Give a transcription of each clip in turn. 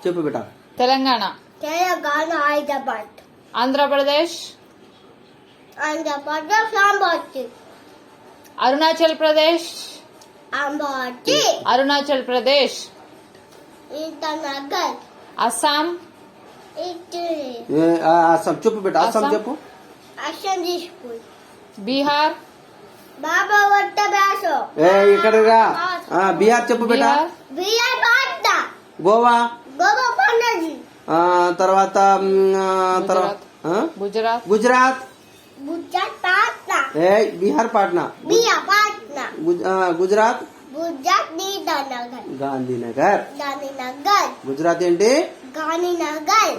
చెప్పు బేటా. తెలంగాణ, హైదరాబాద్, ఆంధ్రప్రదేశ్, ఆంధ్రప్రదేశ్, అంబటి, అరుణాచల్ ప్రదేశ్, అంబటి, అరుణాచల్ ప్రదేశ్, ఇటానగర్, అస్సాం, అస్సాం చెప్పు బేటా. అస్సాం చెప్పు. అసందీస్పూర్, బీహార్, బాబా వట్ట బ్యాసో, ఇక్కడగా బీహార్ చెప్పు బేటా. బిఆర్ పాట్నా, గోవా, గోవా పన్నజీ, తర్వాత గుజరాత్, గుజరాత్, గుజరాత్ పాట్నా, బీహార్ పాట్నా, బిఆర్ పాట్నా, గుజరాత్, గుజరాత్ నీతానగర్, గాంధీనగర్. గాంధీనగర్, గుజరాత్ ఏంటి? గాంధీనగర్.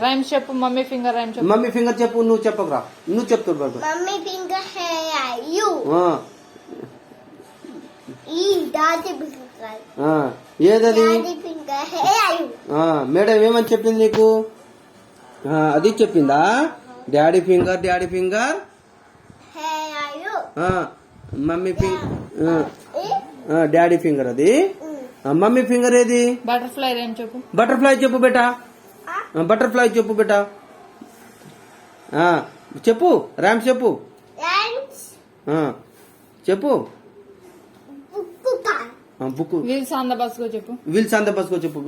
రైమ్స్ చెప్పు. మమ్మీ ఫింగర్ రైమ్ చెప్పు. మమ్మీ ఫింగర్ చెప్పు. నువ్వు చెప్పకురా, నువ్వు చెప్తాడు బాబు. మమ్మీ ఫింగర్ హే యు, ఈ డాడీ ఫింగర్, ఏదది? Daddy finger hey you. Madam ఏమని చెప్పింది నీకు? అది చెప్పిందా? Daddy finger, daddy finger hey you, mummy finger, daddy finger అది. మమ్మీ ఫింగర్ ఏది? బటర్ఫ్లై రైమ్ చెప్పు. బటర్ఫ్లై చెప్పు బేటా. బటర్ఫ్లై చెప్పు బేటా. చెప్పు ర్యామ్స్ చెప్పు. రైమ్స్ చెప్పు. బుక్కుకా, book. Wheels on the bus go చెప్పు. Wheels on the bus go చెప్పు.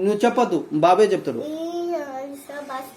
నువ్వు చెప్పొద్దు, బాబే చెప్తాడు. బస్